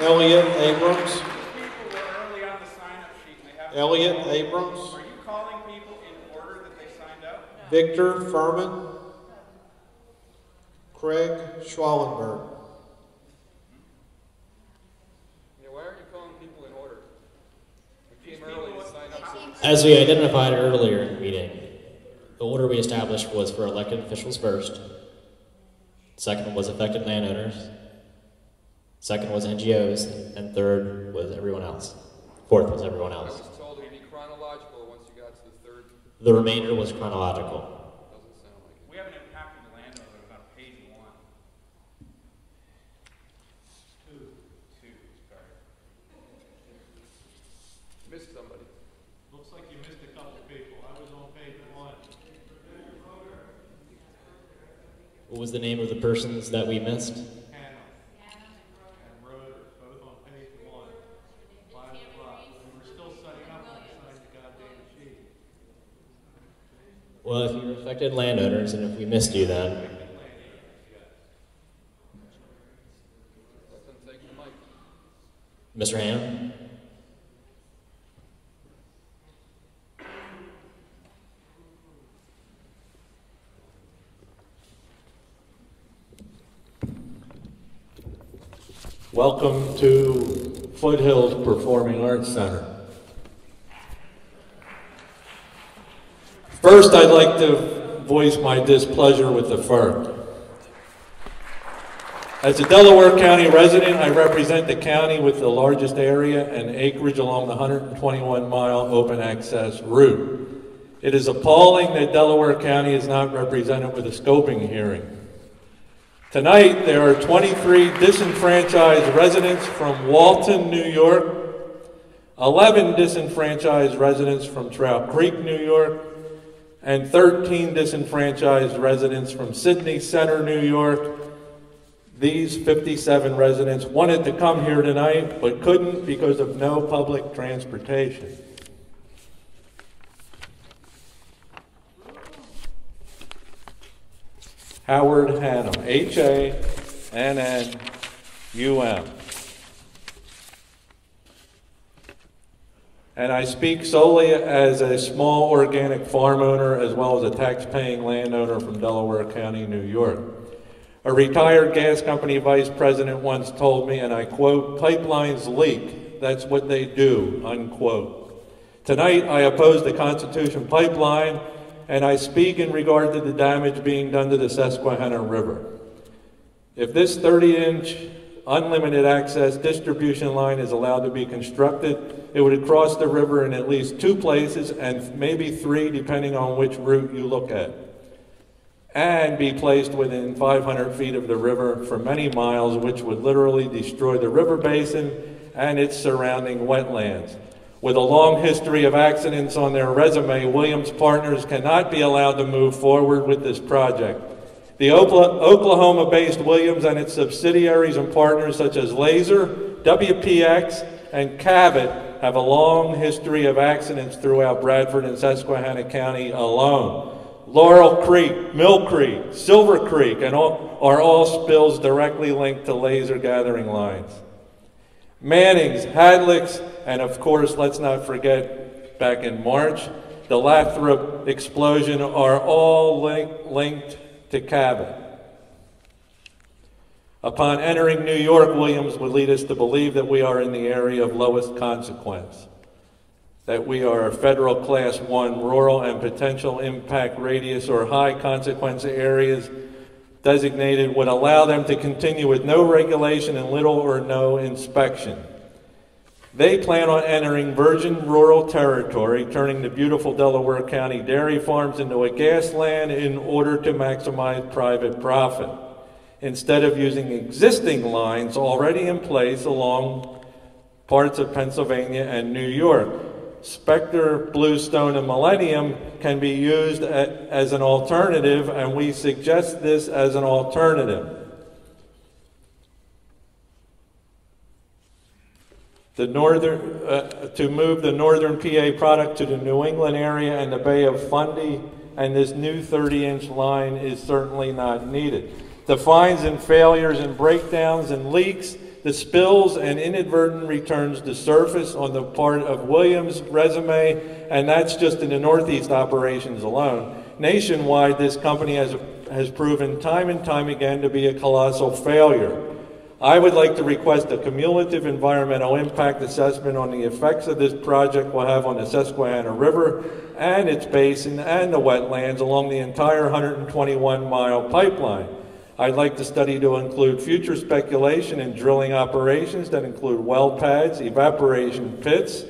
Elliot Abrams. People were early on the sign-up sheet and they have. Elliot Abrams. Are you calling people in order that they signed up? Victor Furman. Craig Schwallenberg. Yeah, why aren't you calling people in order? We came early to sign up. As we identified earlier in the meeting, the order we established was for elected officials first. Second was affected landowners. Second was NGOs, and third was everyone else. Fourth was everyone else. I was told it'd be chronological once you got to the third. The remainder was chronological. Doesn't sound like it. We haven't impacted the landowner about page 1. Two, sorry. Missed somebody. Looks like you missed a couple people. I was on page 1. What was the name of the persons that we missed? Well, if you're affected landowners, and if we missed you then. Mr. Ham? Welcome to Foothills Performing Arts Center. First, I'd like to voice my displeasure with the ferc. As a Delaware County resident, I represent the county with the largest area and acreage along the 121-mile open access route. It is appalling that Delaware County is not represented with a scoping hearing. Tonight, there are 23 disenfranchised residents from Walton, New York, 11 disenfranchised residents from Trout Creek, New York, and 13 disenfranchised residents from Sydney Center, New York. These 57 residents wanted to come here tonight, but couldn't because of no public transportation. Howard Hannum, H-A-N-N-U-M. And I speak solely as a small organic farm owner as well as a tax-paying landowner from Delaware County, New York. A retired gas company vice president once told me, and I quote, "Pipelines leak, that's what they do," unquote. Tonight, I oppose the Constitution Pipeline, and I speak in regard to the damage being done to the Susquehanna River. If this 30-inch unlimited access distribution line is allowed to be constructed, it would cross the river in at least 2 places and maybe 3 depending on which route you look at, and be placed within 500 feet of the river for many miles, which would literally destroy the river basin and its surrounding wetlands. With a long history of accidents on their resume, Williams Partners cannot be allowed to move forward with this project. The Oklahoma-based Williams and its subsidiaries and partners such as Laser, WPX, and Cabot have a long history of accidents throughout Bradford and Susquehanna County alone. Laurel Creek, Mill Creek, Silver Creek, and are all spills directly linked to laser gathering lines. Manning's, Hadlick's, and of course, let's not forget, back in March, the Lathrop explosion are all linked to Cabot. Upon entering New York, Williams would lead us to believe that we are in the area of lowest consequence, that we are a federal class 1 rural and potential impact radius or high consequence areas designated would allow them to continue with no regulation and little or no inspection. They plan on entering virgin rural territory, turning the beautiful Delaware County dairy farms into a gas land in order to maximize private profit, instead of using existing lines already in place along parts of Pennsylvania and New York. Spectre, Bluestone, and Millennium can be used as an alternative, and we suggest this as an alternative. To move the northern PA product to the New England area and the Bay of Fundy, and this new 30-inch line is certainly not needed. The fines and failures and breakdowns and leaks the spills and inadvertent returns to surface on the part of Williams' resume, and that's just in the Northeast operations alone. Nationwide, this company has proven time and time again to be a colossal failure. I would like to request a cumulative environmental impact assessment on the effects of this project will have on the Susquehanna River and its basin and the wetlands along the entire 121-mile pipeline. I'd like the study to include future speculation and drilling operations that include well pads, evaporation pits,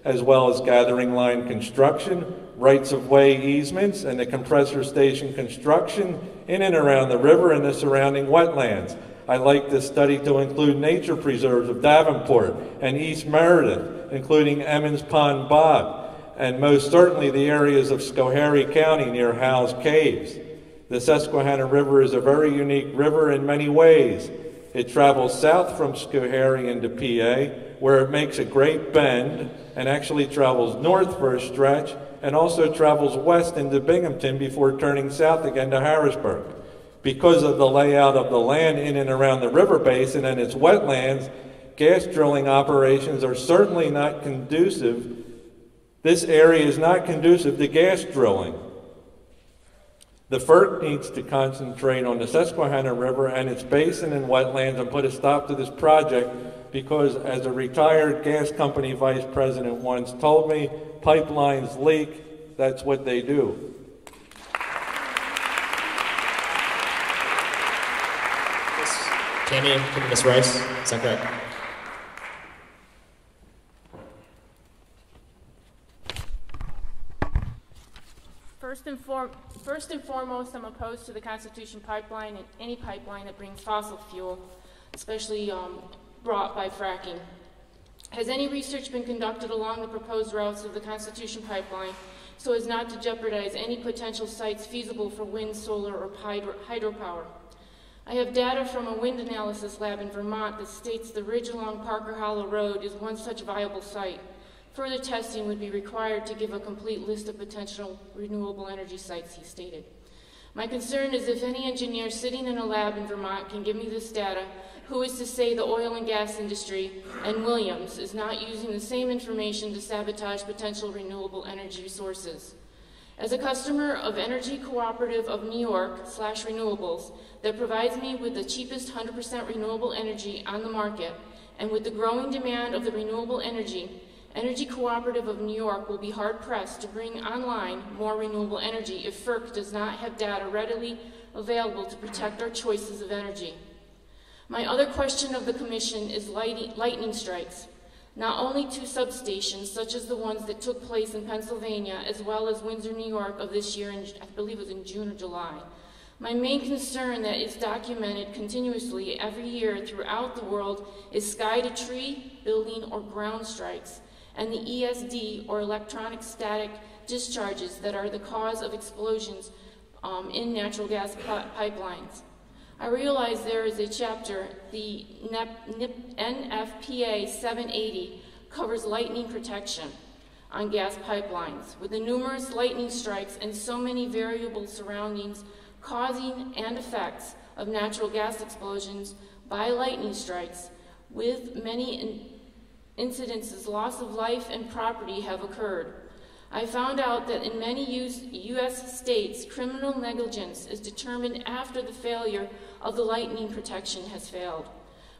as well as gathering line construction, rights-of-way easements, and the compressor station construction in and around the river and the surrounding wetlands. I'd like this study to include nature preserves of Davenport and East Meredith, including Emmons Pond Bog, and most certainly the areas of Schoharie County near Howell's Caves. The Susquehanna River is a very unique river in many ways. It travels south from Schoharie into PA, where it makes a great bend, and actually travels north for a stretch, and also travels west into Binghamton before turning south again to Harrisburg. Because of the layout of the land in and around the river basin and its wetlands, gas drilling operations are certainly not conducive. This area is not conducive to gas drilling. The FERC needs to concentrate on the Susquehanna River and its basin and wetlands and put a stop to this project because, as a retired gas company vice president once told me, pipelines leak, that's what they do. Tammy, Ms. Rice, is that correct? First and foremost, I'm opposed to the Constitution Pipeline and any pipeline that brings fossil fuel, especially brought by fracking. Has any research been conducted along the proposed routes of the Constitution Pipeline so as not to jeopardize any potential sites feasible for wind, solar, or hydropower? I have data from a wind analysis lab in Vermont that states the ridge along Parker Hollow Road is one such viable site. Further testing would be required to give a complete list of potential renewable energy sites, he stated. My concern is if any engineer sitting in a lab in Vermont can give me this data, who is to say the oil and gas industry and Williams is not using the same information to sabotage potential renewable energy sources? As a customer of Energy Cooperative of New York /Renewables that provides me with the cheapest 100% renewable energy on the market, and with the growing demand of the renewable energy, Energy Cooperative of New York will be hard-pressed to bring online more renewable energy if FERC does not have data readily available to protect our choices of energy. My other question of the Commission is lightning strikes. Not only two substations, such as the ones that took place in Pennsylvania, as well as Windsor, New York of this year, I believe it was in June or July. My main concern that is documented continuously every year throughout the world is sky-to-tree, building, or ground strikes, and the ESD, or electronic static discharges, that are the cause of explosions in natural gas pipelines. I realize there is a chapter, the NFPA 780 covers lightning protection on gas pipelines. With the numerous lightning strikes and so many variable surroundings causing and effects of natural gas explosions by lightning strikes, with many incidences, loss of life and property have occurred. I found out that in many U.S. states, criminal negligence is determined after the failure of the lightning protection has failed.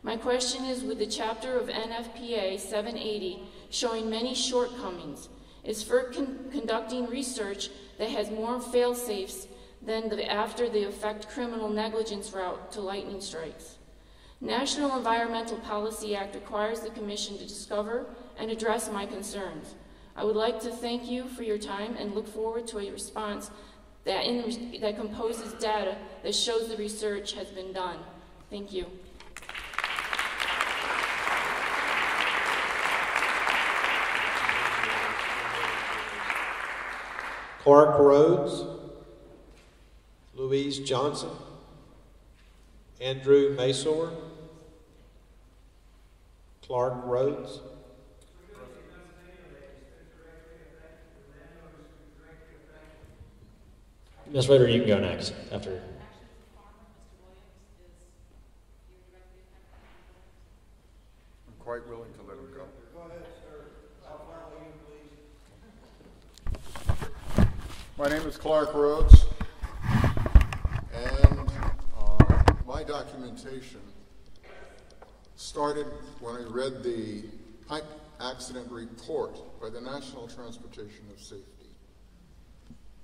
My question is, with the chapter of NFPA 780 showing many shortcomings, is FERC conducting research that has more fail-safes than the after the effect criminal negligence route to lightning strikes? National Environmental Policy Act requires the Commission to discover and address my concerns. I would like to thank you for your time and look forward to a response that composes data that shows the research has been done. Thank you. Clark Rhodes, Louise Johnson, Andrew Masor, Clark Rhodes. Ms. Ritter, you can go next after. quite willing to let him go. Go ahead, sir. How far are you, please? My name is Clark Rhodes, and my documentation started when I read the pipe accident report by the National Transportation of Safety.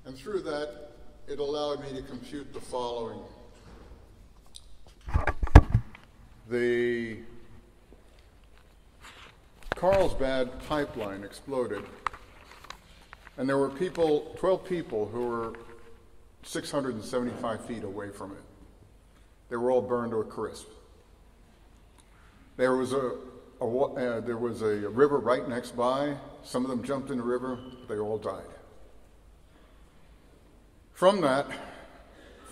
And through that, it allowed me to compute the following. The Carlsbad pipeline exploded, and there were 12 people who were 675 feet away from it. They were all burned to a crisp. There was a river right next by. Some of them jumped in the river, but they all died. From that,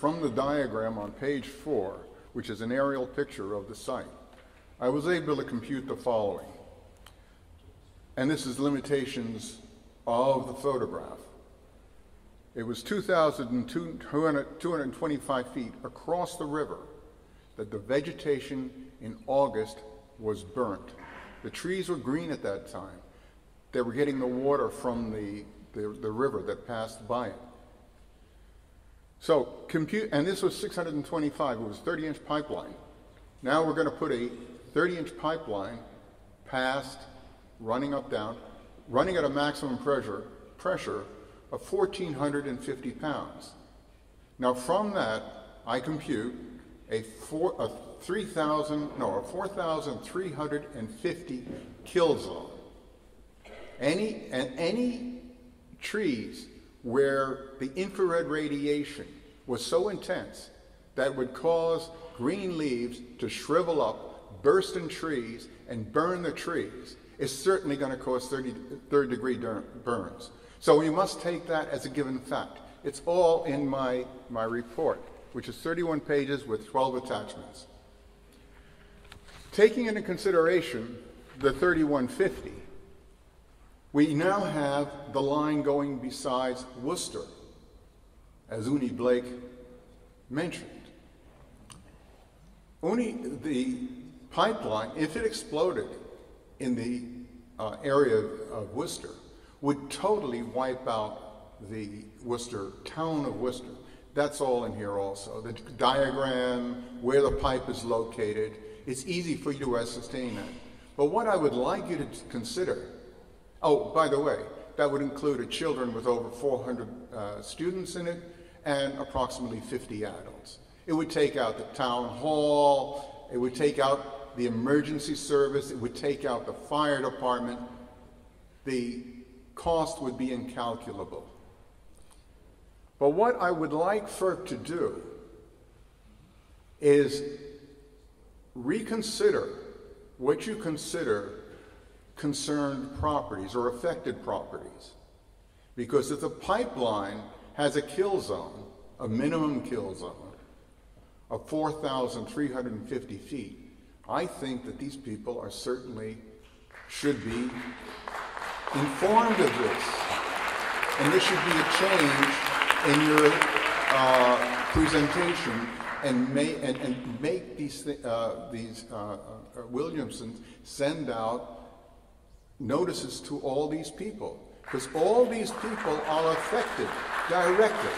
from the diagram on page 4, which is an aerial picture of the site, I was able to compute the following. And this is limitations of the photograph. It was 2,225 feet across the river that the vegetation in August was burnt. The trees were green at that time. They were getting the water from the river that passed by it. So and this was 625, it was a 30-inch pipeline. Now we're going to put a 30-inch pipeline past, running up, down, running at a maximum pressure of 1,450 pounds. Now from that, I compute a 4,350 kill zone. Any trees where the infrared radiation was so intense that would cause green leaves to shrivel up, burst in trees, and burn the trees is certainly going to cause third-degree burns. So we must take that as a given fact. It's all in my report, which is 31 pages with 12 attachments. Taking into consideration the 3150, we now have the line going besides Worcester, as Uni Blake mentioned. The pipeline, if it exploded in the area of Worcester, would totally wipe out the town of Worcester. That's all in here also. The diagram, where the pipe is located, it's easy for you to ascertain that. But what I would like you to consider, oh, by the way, that would include children with over 400 students in it and approximately 50 adults. It would take out the town hall, it would take out the emergency service, it would take out the fire department. The cost would be incalculable. But what I would like FERC to do is reconsider what you consider concerned properties or affected properties. Because if the pipeline has a kill zone, a minimum kill zone of 4,350 feet, I think that these people should be informed of this. And there should be a change in your presentation and make these Williamsons send out notices to all these people, because all these people are affected directly.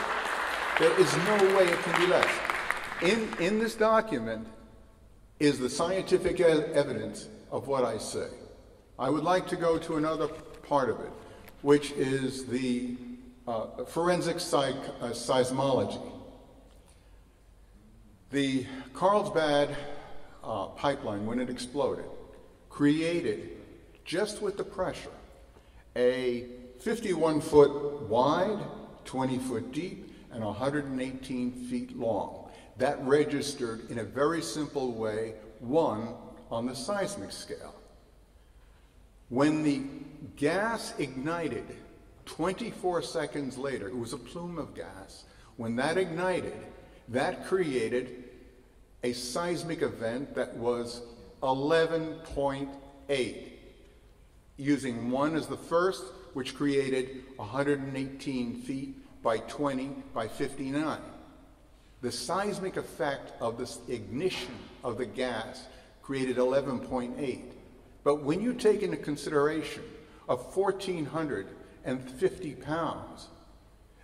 There is no way it can be less. In this document is the scientific evidence of what I say. I would like to go to another part of it, which is the forensic seismology. The Carlsbad pipeline, when it exploded, created, just with the pressure, a 51-foot wide, 20-foot deep, and 118 feet long. That registered in a very simple way, 1 on the seismic scale. When the gas ignited 24 seconds later, it was a plume of gas. When that ignited, that created a seismic event that was 11.8, using 1 as the first, which created 118 feet by 20 by 59. The seismic effect of this ignition of the gas created 11.8. But when you take into consideration of 1,450 pounds,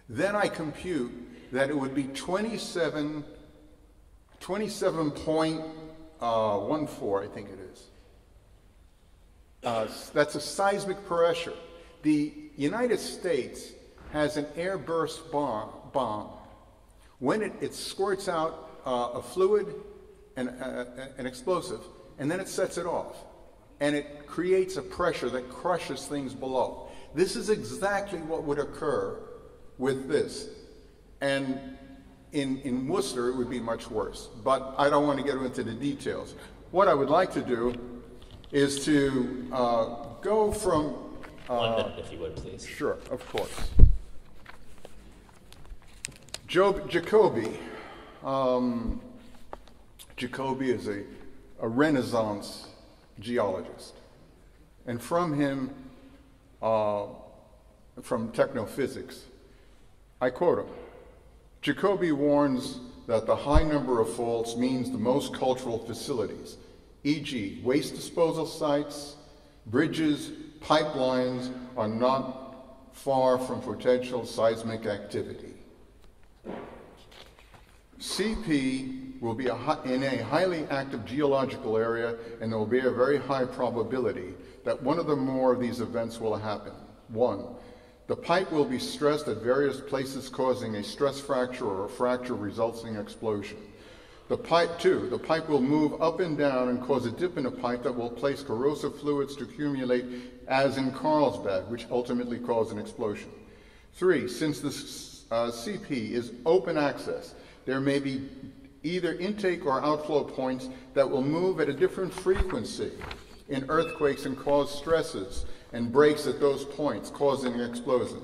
then I compute that it would be 27.14, I think it is. That's a seismic pressure. The United States has an airburst bomb. When it squirts out a fluid and an explosive, and then it sets it off. And it creates a pressure that crushes things below. This is exactly what would occur with this. And in Worcester, it would be much worse. But I don't want to get into the details. What I would like to do is to go from... 1 minute, if you would, please. Sure, of course. Jacoby. Jacoby is a Renaissance geologist. And from him, from Technophysics, I quote him, Jacoby warns that the high number of faults means the most cultural facilities, e.g. waste disposal sites, bridges, pipelines are not far from potential seismic activity. CP will be in a highly active geological area, and there will be a very high probability that one or more of these events will happen. 1, the pipe will be stressed at various places, causing a stress fracture or a fracture resulting in explosion. 2, the pipe will move up and down and cause a dip in the pipe that will place corrosive fluids to accumulate, as in Carlsbad, which ultimately cause an explosion. 3, since the CP is open access, there may be either intake or outflow points that will move at a different frequency in earthquakes and cause stresses and breaks at those points, causing an explosion.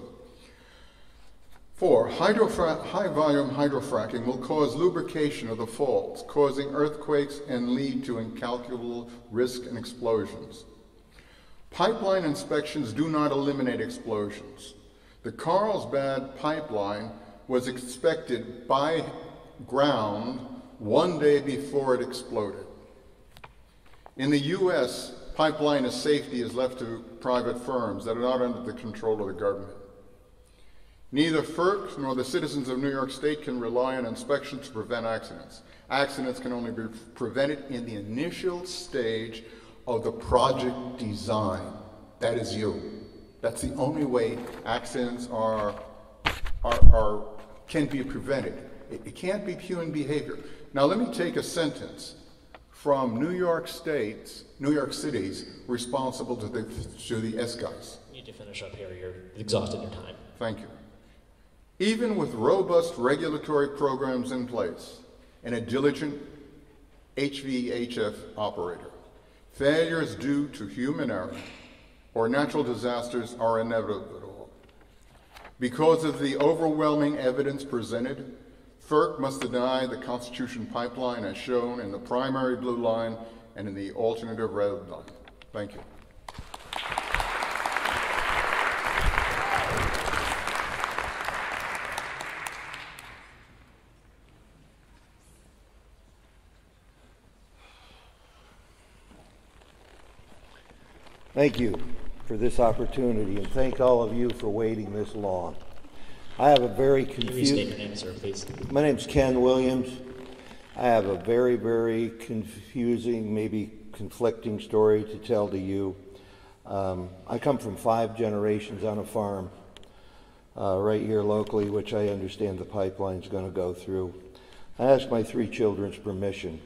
4, high-volume hydrofracking will cause lubrication of the faults, causing earthquakes and lead to incalculable risk and explosions. Pipeline inspections do not eliminate explosions. The Carlsbad pipeline was inspected by ground 1 day before it exploded. In the U.S., pipeline safety is left to private firms that are not under the control of the government. Neither FERC nor the citizens of New York State can rely on inspections to prevent accidents. Accidents can only be prevented in the initial stage of the project design. That is you. That's the only way accidents can be prevented. It can't be human behavior. Now let me take a sentence from New York City's responsible to the SGUIs. You need to finish up here. You're exhausted your time. Thank you. Even with robust regulatory programs in place and a diligent HVHF operator, failures due to human error or natural disasters are inevitable. Because of the overwhelming evidence presented, FERC must deny the Constitution pipeline as shown in the primary blue line and in the alternative red line. Thank you. Thank you for this opportunity, and thank all of you for waiting this long. I have a very Can you restate your confusing... name, sir, please? My name's Ken Williams. I have a very, very confusing, maybe conflicting story to tell to you. I come from 5 generations on a farm right here locally, which I understand the pipeline's going to go through. I asked my 3 children's permission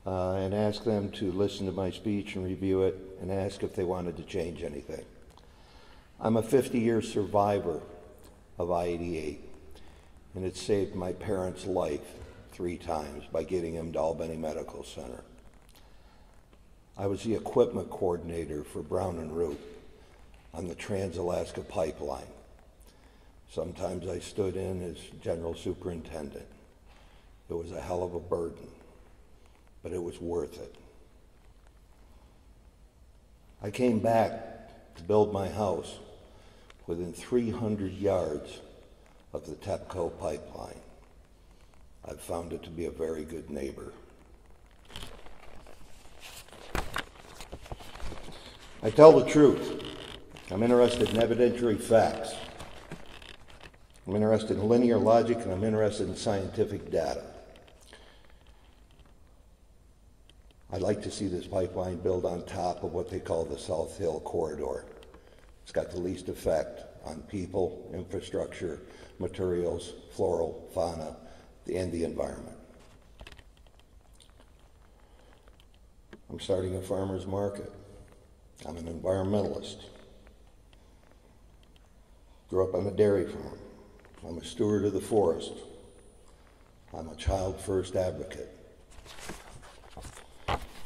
and asked them to listen to my speech and review it and ask if they wanted to change anything. I'm a 50-year survivor of I-88, and it saved my parents' life 3 times by getting him to Albany Medical Center. I was the equipment coordinator for Brown and Root on the Trans-Alaska Pipeline. Sometimes I stood in as general superintendent. It was a hell of a burden, but it was worth it. I came back to build my house within 300 yards of the TEPCO pipeline. I've found it to be a very good neighbor. I tell the truth. I'm interested in evidentiary facts. I'm interested in linear logic, and I'm interested in scientific data. I'd like to see this pipeline built on top of what they call the South Hill Corridor. It's got the least effect on people, infrastructure, materials, floral, fauna, and the environment. I'm starting a farmer's market. I'm an environmentalist. Grew up on a dairy farm. I'm a steward of the forest. I'm a child first advocate.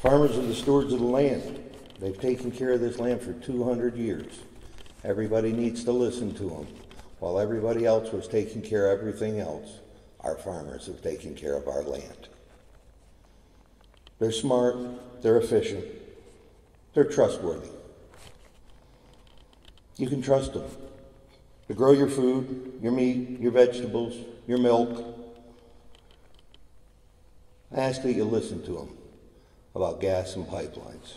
Farmers are the stewards of the land. They've taken care of this land for 200 years. Everybody needs to listen to them. While everybody else was taking care of everything else, our farmers have taken care of our land. They're smart, they're efficient, they're trustworthy. You can trust them to grow your food, your meat, your vegetables, your milk. I ask that you listen to them about gas and pipelines.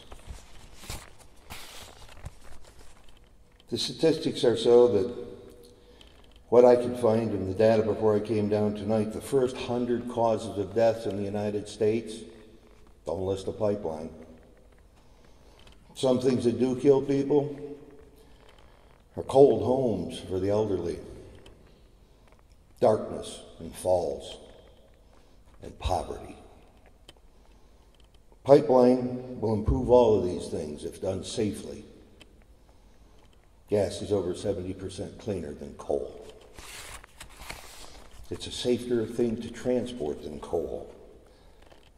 The statistics are so that what I could find in the data before I came down tonight, the first 100 causes of death in the United States don't list a pipeline. Some things that do kill people are cold homes for the elderly, darkness and falls, and poverty. Pipeline will improve all of these things if done safely. Gas is over 70% cleaner than coal. It's a safer thing to transport than coal,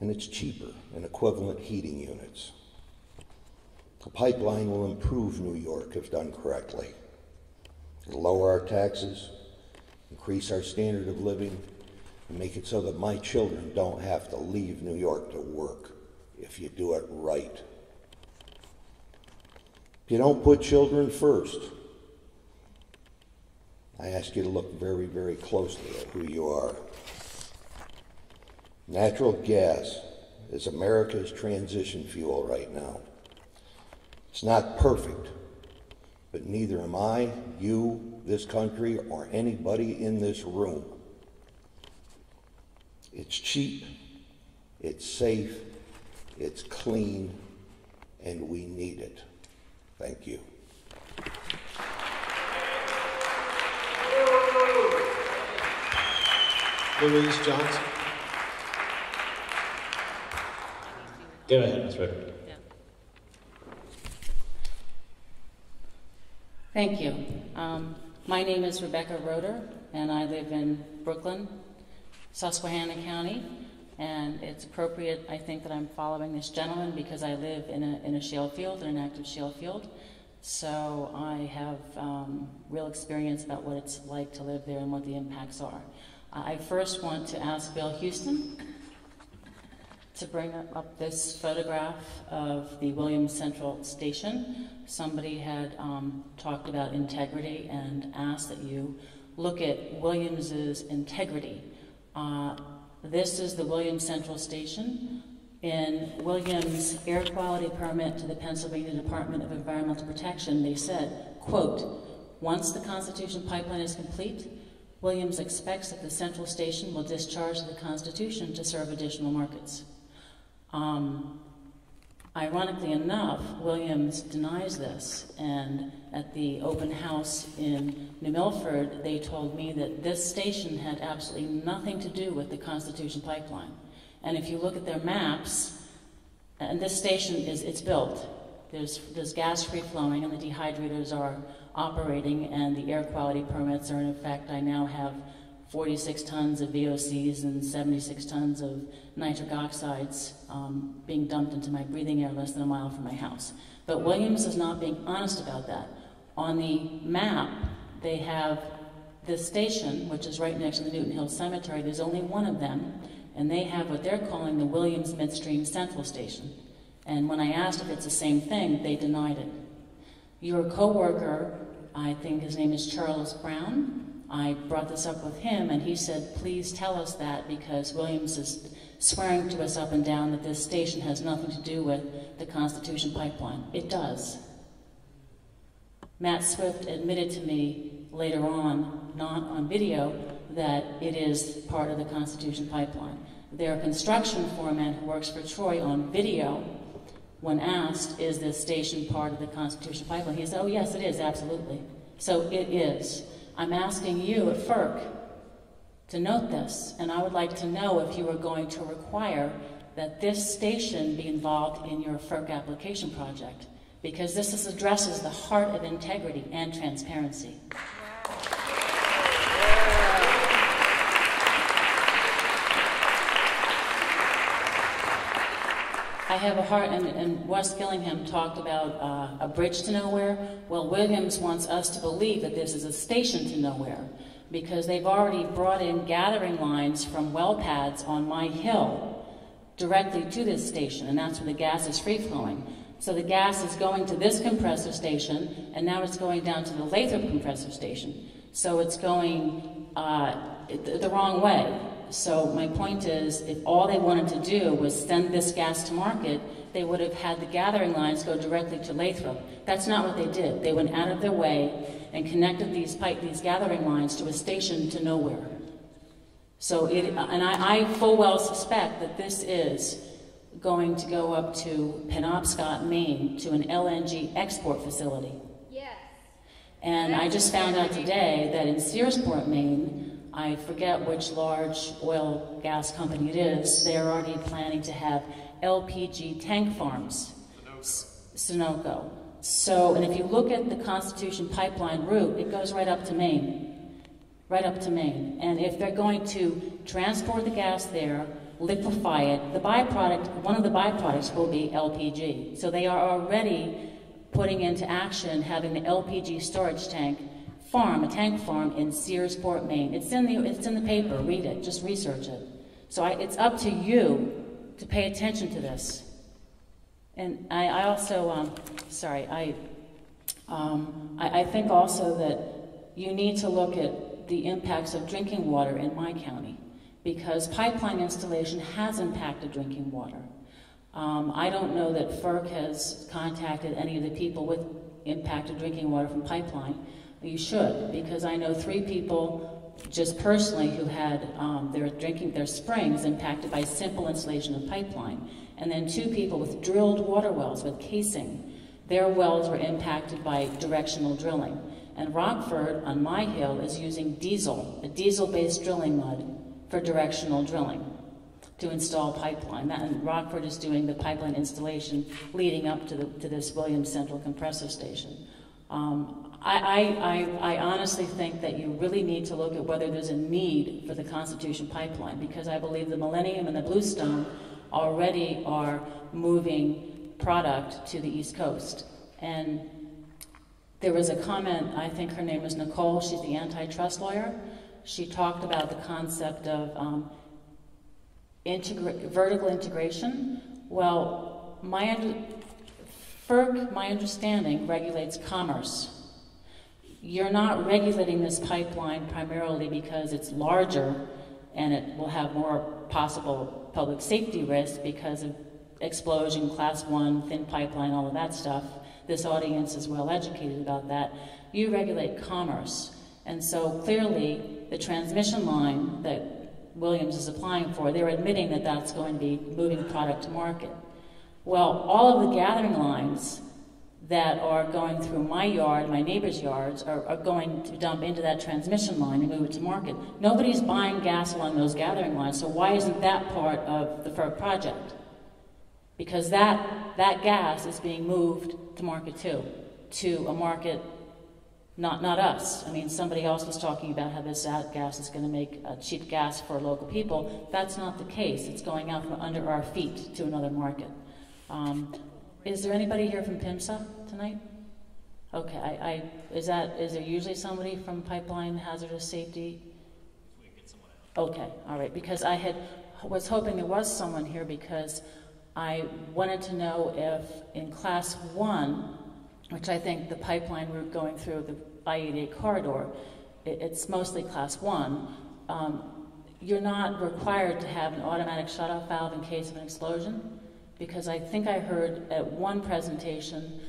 and it's cheaper than equivalent heating units. A pipeline will improve New York if done correctly. It'll lower our taxes, increase our standard of living, and make it so that my children don't have to leave New York to work if you do it right. If you don't put children first, I ask you to look very, very closely at who you are. Natural gas is America's transition fuel right now. It's not perfect, but neither am I, you, this country, or anybody in this room. It's cheap, it's safe, it's clean, and we need it. Thank you. Louise Johnson. Go ahead, Ms. Ritter. Thank you. My name is Rebecca Roeder, and I live in Brooklyn, Susquehanna County, and it's appropriate, I think, that I'm following this gentleman because I live in a shale field, in an active shale field. So I have real experience about what it's like to live there and what the impacts are. I first want to ask Bill Houston to bring up this photograph of the Williams Central Station. Somebody had talked about integrity and asked that you look at Williams's integrity. This is the Williams Central Station. In Williams' air quality permit to the Pennsylvania Department of Environmental Protection, they said, quote, "Once the Constitution pipeline is complete, Williams expects that the Central Station will discharge the Constitution to serve additional markets." Ironically enough, Williams denies this, and at the open house in New Milford, they told me that this station had absolutely nothing to do with the Constitution pipeline. And if you look at their maps, and this station it's built. There's gas free flowing, and the dehydrators are operating, and the air quality permits are in effect. I now have 46 tons of VOCs and 76 tons of nitric oxides being dumped into my breathing air less than a mile from my house. But Williams is not being honest about that. On the map, they have this station, which is right next to the Newton Hill Cemetery. There's only one of them, and they have what they're calling the Williams Midstream Central Station. And when I asked if it's the same thing, they denied it. Your coworker, I think his name is Charles Brown, I brought this up with him, and he said, please tell us that, because Williams is swearing to us up and down that this station has nothing to do with the Constitution pipeline. It does. Matt Swift admitted to me later on, not on video, that it is part of the Constitution pipeline. Their construction foreman who works for Troy on video, when asked, is this station part of the Constitution pipeline? He said, oh yes, it is, absolutely. So it is. I'm asking you at FERC to note this, and I would like to know if you are going to require that this station be involved in your FERC application project, because this addresses the heart of integrity and transparency. I have a heart, and Wes Gillingham talked about a bridge to nowhere. Well, Williams wants us to believe that this is a station to nowhere, because they've already brought in gathering lines from well pads on my hill directly to this station, and that's where the gas is free-flowing. So the gas is going to this compressor station, and now it's going down to the Lathrop compressor station. So it's going the wrong way. So my point is, if all they wanted to do was send this gas to market, they would have had the gathering lines go directly to Lathrop. That's not what they did. They went out of their way and connected these gathering lines to a station to nowhere. So I full well suspect that this is going to go up to Penobscot, Maine, to an LNG export facility. Yes. And I just found out today that in Searsport, Maine, I forget which large oil gas company it is, they're already planning to have LPG tank farms. Sunoco. So, and if you look at the Constitution pipeline route, it goes right up to Maine. Right up to Maine. And if they're going to transport the gas there, liquefy it, the byproduct, one of the byproducts will be LPG. So they are already putting into action having the LPG storage tank farm, a tank farm in Searsport, Maine. It's in the paper. Read it. Just research it. So it's up to you to pay attention to this. And I also, I think also that you need to look at the impacts of drinking water in my county, because pipeline installation has impacted drinking water. I don't know that FERC has contacted any of the people with impacted drinking water from pipeline. You should, because I know 3 people just personally who had their springs impacted by simple installation of pipeline, and then 2 people with drilled water wells with casing. Their wells were impacted by directional drilling. And Rockford, on my hill, is using a diesel-based drilling mud for directional drilling to install pipeline. And Rockford is doing the pipeline installation leading up to this Williams Central Compressor Station. I honestly think that you really need to look at whether there's a need for the Constitution pipeline, because I believe the Millennium and the Bluestone already are moving product to the East Coast. And there was a comment, I think her name is Nicole, she's the antitrust lawyer. She talked about the concept of vertical integration. Well, FERC, my understanding, regulates commerce. You're not regulating this pipeline primarily because it's larger and it will have more possible public safety risk because of explosion, class 1, thin pipeline, all of that stuff. This audience is well educated about that. You regulate commerce. And so clearly the transmission line that Williams is applying for, they're admitting that that's going to be moving product to market. Well, all of the gathering lines that are going through my yard, my neighbor's yards, are going to dump into that transmission line and move it to market. Nobody's buying gas along those gathering lines, so why isn't that part of the FERC project? Because that gas is being moved to market too, to a market, not us. I mean, somebody else was talking about how this gas is going to make cheap gas for local people. That's not the case. It's going out from under our feet to another market. Is there anybody here from PIMSA tonight? Okay, is there usually somebody from Pipeline Hazardous Safety? We can get someone out. Okay, all right, because I was hoping there was someone here, because I wanted to know if in class 1, which I think the pipeline route going through the I-88 corridor, it's mostly class 1, you're not required to have an automatic shutoff valve in case of an explosion. Because I think I heard at one presentation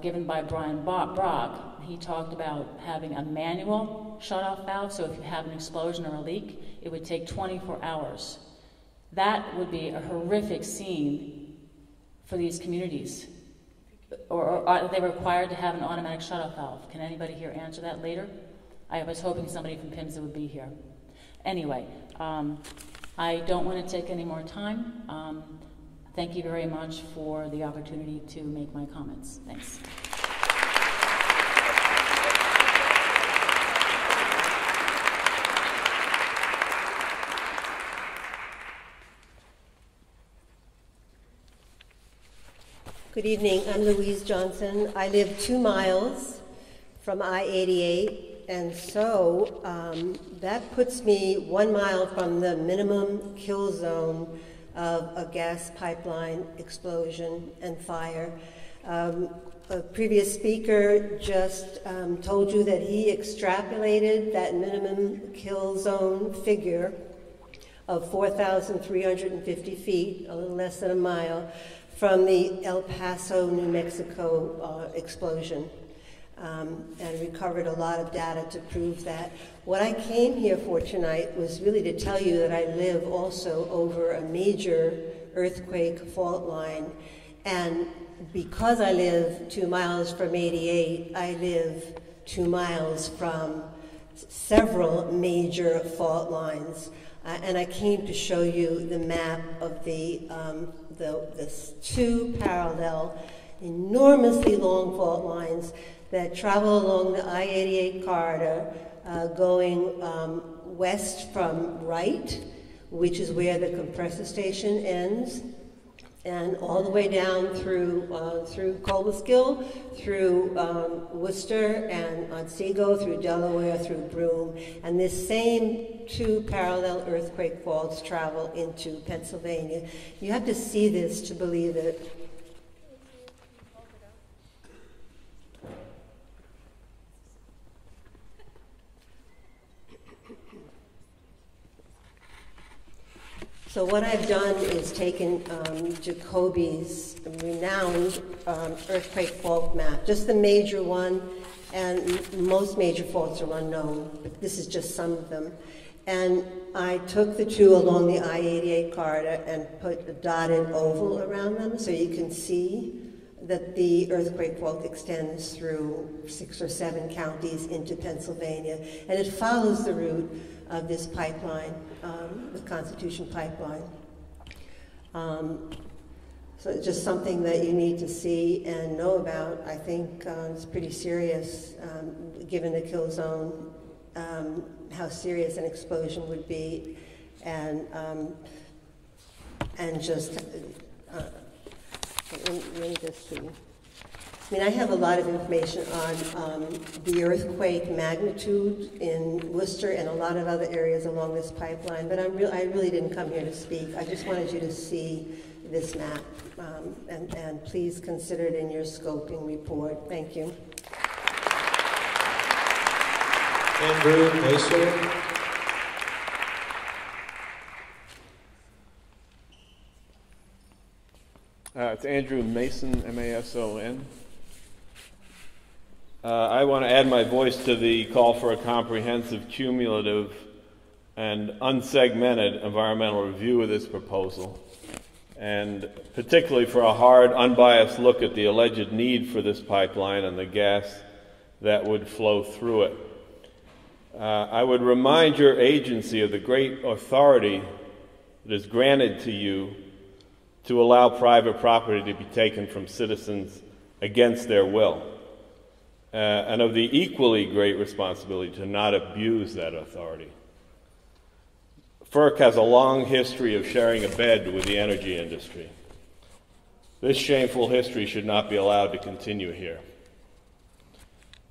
given by Brian Brock. He talked about having a manual shut-off valve, so if you have an explosion or a leak, it would take 24 hours. That would be a horrific scene for these communities. Or are they required to have an automatic shut-off valve? Can anybody here answer that later? I was hoping somebody from PIMSA would be here. Anyway, I don't want to take any more time. Thank you very much for the opportunity to make my comments. Thanks. Good evening. I'm Louise Johnson. I live 2 miles from I-88, and so that puts me 1 mile from the minimum kill zone of a gas pipeline explosion and fire. A previous speaker just told you that he extrapolated that minimum kill zone figure of 4,350 feet, a little less than a mile, from the El Paso, New Mexico explosion, and recovered a lot of data to prove that. What I came here for tonight was really to tell you that I live also over a major earthquake fault line, and because I live 2 miles from 88, I live 2 miles from several major fault lines. And I came to show you the map of the 2 parallel, enormously long fault lines that travel along the I-88 corridor, going west from Wright, which is where the compressor station ends, and all the way down through Colbiskill, through Worcester and Otsego, through Delaware, through Broome. And this same 2 parallel earthquake faults travel into Pennsylvania. You have to see this to believe it. So what I've done is taken Jacoby's renowned earthquake fault map, just the major one, and most major faults are unknown, but this is just some of them. And I took the 2 along the I-88 corridor and put a dotted oval around them so you can see that the earthquake fault extends through 6 or 7 counties into Pennsylvania, and it follows the route of this pipeline, the Constitution pipeline. So it's just something that you need to see and know about. I think it's pretty serious, given the kill zone, how serious an explosion would be, and just let me just see. I mean, I have a lot of information on the earthquake magnitude in Worcester and a lot of other areas along this pipeline, but I really didn't come here to speak. I just wanted you to see this map, and please consider it in your scoping report. Thank you. Andrew Mason. It's Andrew Mason, M-A-S-O-N. I want to add my voice to the call for a comprehensive, cumulative, and unsegmented environmental review of this proposal, and particularly for a hard, unbiased look at the alleged need for this pipeline and the gas that would flow through it. I would remind your agency of the great authority that is granted to you to allow private property to be taken from citizens against their will, and of the equally great responsibility to not abuse that authority. FERC has a long history of sharing a bed with the energy industry. This shameful history should not be allowed to continue here.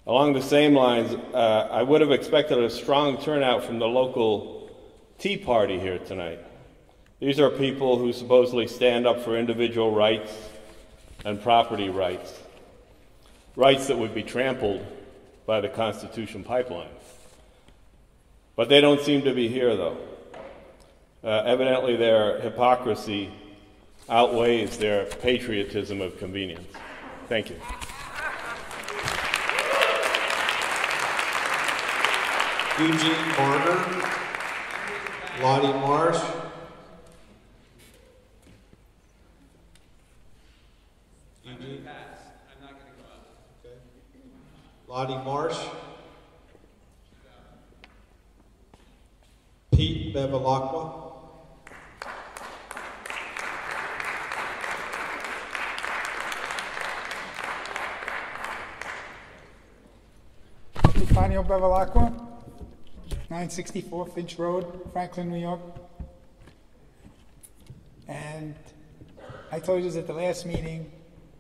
Along the same lines, I would have expected a strong turnout from the local Tea Party here tonight. These are people who supposedly stand up for individual rights and property rights, rights that would be trampled by the Constitution pipeline. But they don't seem to be here, though. Evidently, their hypocrisy outweighs their patriotism of convenience. Thank you. Eugene Marner, Lottie Marsh, Eugene. I'm not going to go out. Okay. Lottie Marsh, Pete Bevilacqua, Daniel Bevilacqua, 964 Finch Road, Franklin, New York. And I told you at the last meeting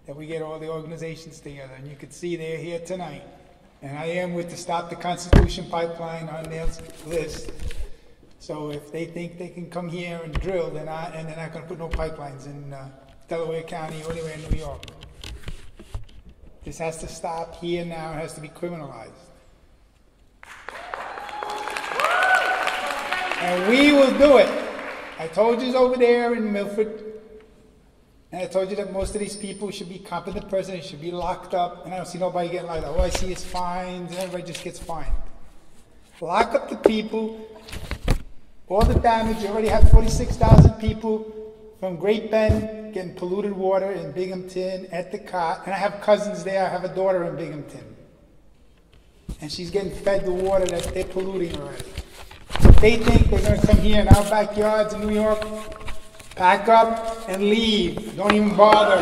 that we get all the organizations together, and you could see they're here tonight. And I am with the Stop the Constitution Pipeline on their list. So if they think they can come here and drill, they're not going to put no pipelines in Delaware County or anywhere in New York. This has to stop here now. It has to be criminalized. And we will do it. I told you over there in Milford, and I told you that most of these people should be competent persons, should be locked up, and I don't see nobody getting locked up. All I see is fines, and everybody just gets fined. Lock up the people, all the damage. You already have 46,000 people from Great Bend getting polluted water in Binghamton, at the cot, and I have cousins there. I have a daughter in Binghamton, and she's getting fed the water that they're polluting already. So if they think they're going to come here in our backyards in New York, pack up and leave. Don't even bother.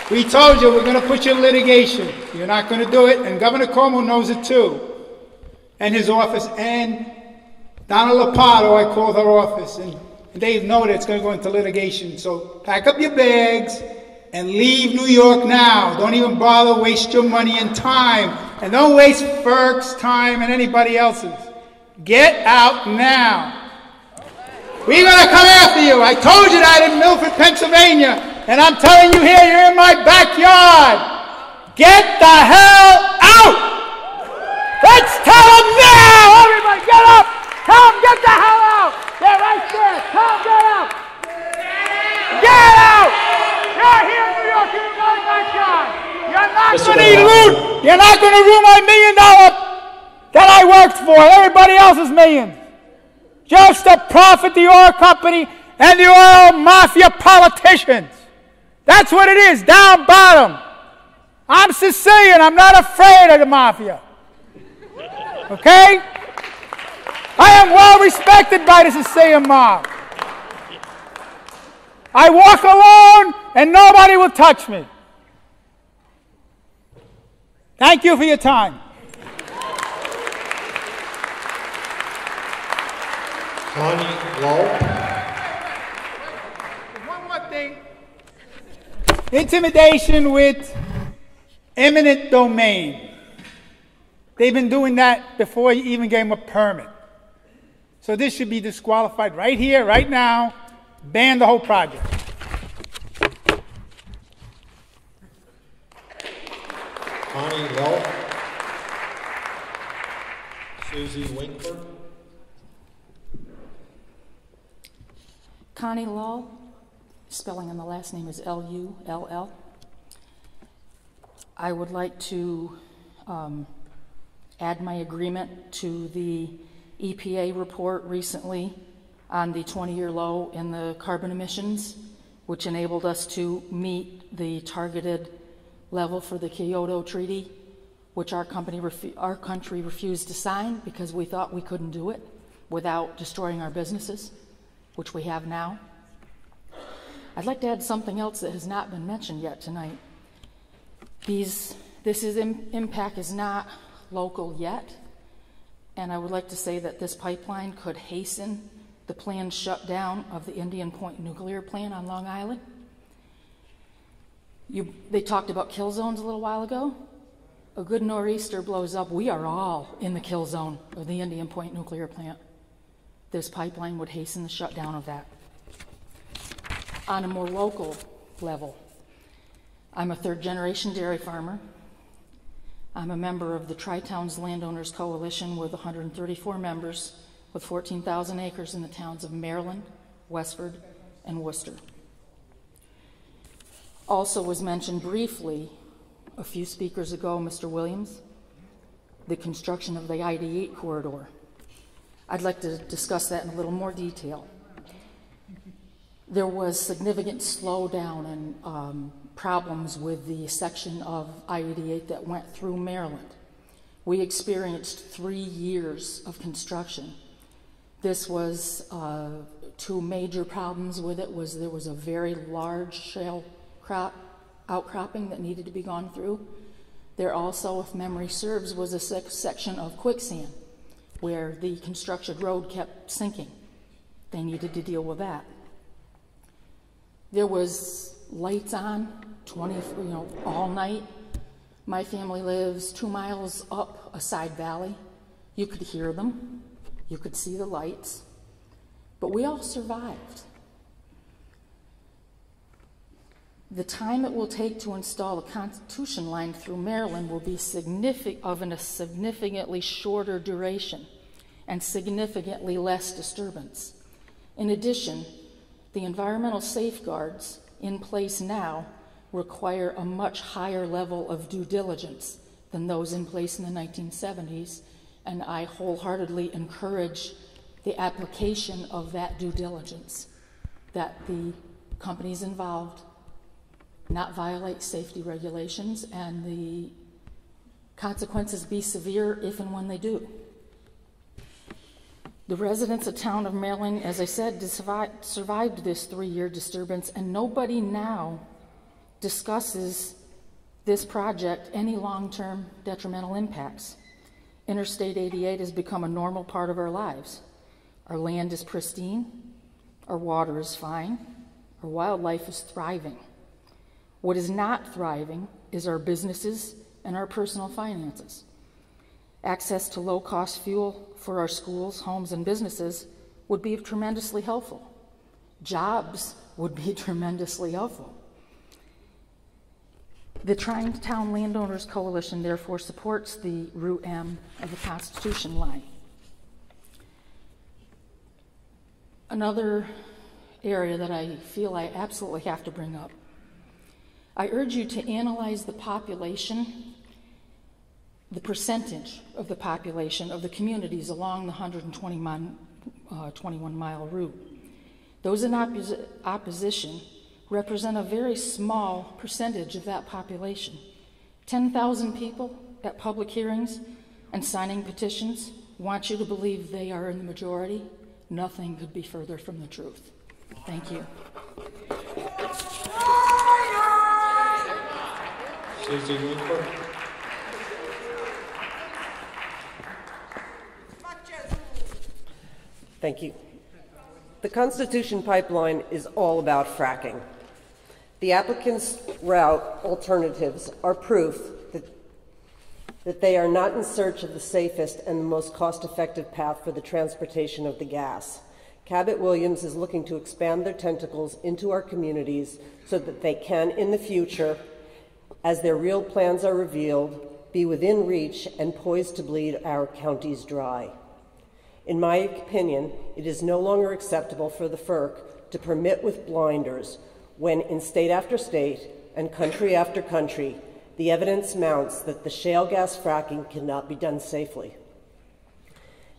We told you we're going to put you in litigation. You're not going to do it, and Governor Cuomo knows it too, and his office, and Donna Lopato, I called her office, and they know that it's going to go into litigation. So pack up your bags and leave New York now. Don't even bother, waste your money and time, and don't waste ferc's time and anybody else's. Get out now. We're going to come after you. I told you that in Milford, Pennsylvania. And I'm telling you here, you're in my backyard. Get the hell out. Let's tell them now. Everybody get up. Tell them get the hell out. They're right there. Tell them get out. Get out. You're here in New York. You're in my backyard. You're not going to elude. You're not going to ruin my $1 million that I worked for, everybody else's millions. Just to profit the oil company and the oil mafia politicians. That's what it is, down bottom. I'm Sicilian, I'm not afraid of the mafia. Okay? I am well respected by the Sicilian mob. I walk alone and nobody will touch me. Thank you for your time. Connie Lowe. One more thing. Intimidation with eminent domain. They've been doing that before you even gave them a permit. So this should be disqualified right here, right now. Ban the whole project. Connie Lowe. Susie Winkler. Connie Lull, spelling on the last name is L-U-L-L. I would like to add my agreement to the EPA report recently on the 20-year low in the carbon emissions, which enabled us to meet the targeted level for the Kyoto Treaty, which our country refused to sign because we thought we couldn't do it without destroying our businesses, which we have now. I'd like to add something else that has not been mentioned yet tonight. Impact is not local yet, and I would like to say that this pipeline could hasten the planned shutdown of the Indian Point nuclear plant on Long Island. They talked about kill zones a little while ago. A good nor'easter blows up, we are all in the kill zone of the Indian Point nuclear plant. This pipeline would hasten the shutdown of that. On a more local level, I'm a third-generation dairy farmer. I'm a member of the Tri-Towns Landowners Coalition with 134 members with 14,000 acres in the towns of Maryland, Westford, and Worcester. Also was mentioned briefly a few speakers ago, Mr. Williams. the construction of the I-88 corridor. I'd like to discuss that in a little more detail. There was significant slowdown and problems with the section of I-88 that went through Maryland. We experienced 3 years of construction. This was two major problems with it. There was a very large shale outcropping that needed to be gone through. There also, if memory serves, was a section of quicksand where the construction road kept sinking. They needed to deal with that. There was lights on all night. My family lives 2 miles up a side valley. You could hear them. You could see the lights. But we all survived. The time it will take to install a Constitution line through Maryland will be of a significantly shorter duration and significantly less disturbance. In addition, the environmental safeguards in place now require a much higher level of due diligence than those in place in the 1970s, and I wholeheartedly encourage the application of that due diligence, that the companies involved not violate safety regulations and the consequences be severe if and when they do. The residents of town of Maryland, as I said, survived this 3-year disturbance, and nobody now discusses this project any long-term detrimental impacts. Interstate 88 has become a normal part of our lives. Our land is pristine, our water is fine, our wildlife is thriving. What is not thriving is our businesses and our personal finances. Access to low-cost fuel for our schools, homes, and businesses would be tremendously helpful. Jobs would be tremendously helpful. The Tri-Town Landowners Coalition therefore supports the Route M of the Constitution line. Another area that I feel I absolutely have to bring up. I urge you to analyze the population, the percentage of the population of the communities along the 121-mile route. Those in opposition represent a very small percentage of that population. 10,000 people at public hearings and signing petitions want you to believe they are in the majority. Nothing could be further from the truth. Thank you. Susie Winkler. Thank you. The Constitution Pipeline is all about fracking. The applicants' route alternatives are proof that they are not in search of the safest and the most cost-effective path for the transportation of the gas. Cabot Williams is looking to expand their tentacles into our communities so that they can, in the future, as their real plans are revealed, be within reach and poised to bleed our counties dry. In my opinion, it is no longer acceptable for the FERC to permit with blinders when in state after state and country after country, the evidence mounts that the shale gas fracking cannot be done safely.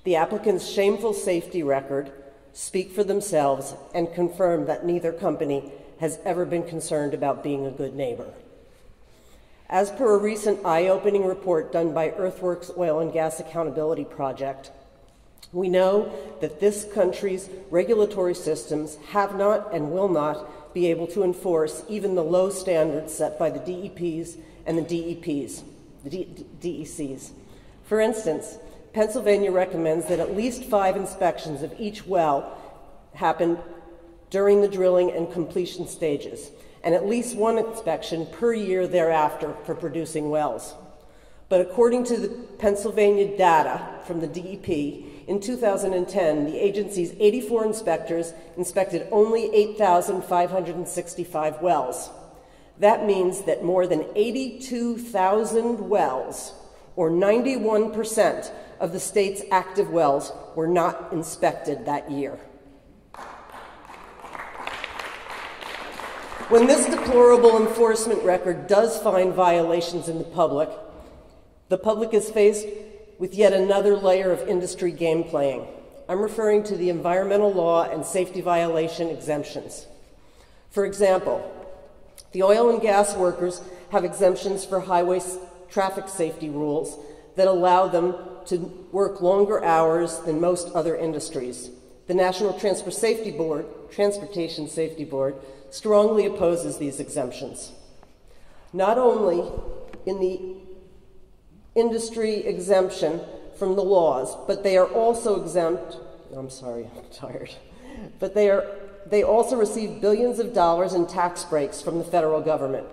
The applicant's shameful safety record speak for themselves and confirm that neither company has ever been concerned about being a good neighbor. As per a recent eye-opening report done by Earthworks Oil and Gas Accountability Project, we know that this country's regulatory systems have not and will not be able to enforce even the low standards set by the DEPs and the DECs. For instance, Pennsylvania recommends that at least 5 inspections of each well happen during the drilling and completion stages, and at least 1 inspection per year thereafter for producing wells. But according to the Pennsylvania data from the DEP, in 2010, the agency's 84 inspectors inspected only 8,565 wells. That means that more than 82,000 wells, or 91% of the state's active wells, were not inspected that year. When this deplorable enforcement record does find violations in the public is faced with yet another layer of industry game playing. I'm referring to the environmental law and safety violation exemptions. For example, the oil and gas workers have exemptions for highway traffic safety rules that allow them to work longer hours than most other industries. The National Transportation Safety Board strongly opposes these exemptions. Not only in the industry exemption from the laws, but they are also exempt, I'm sorry, I'm tired, but they also receive billions of dollars in tax breaks from the federal government.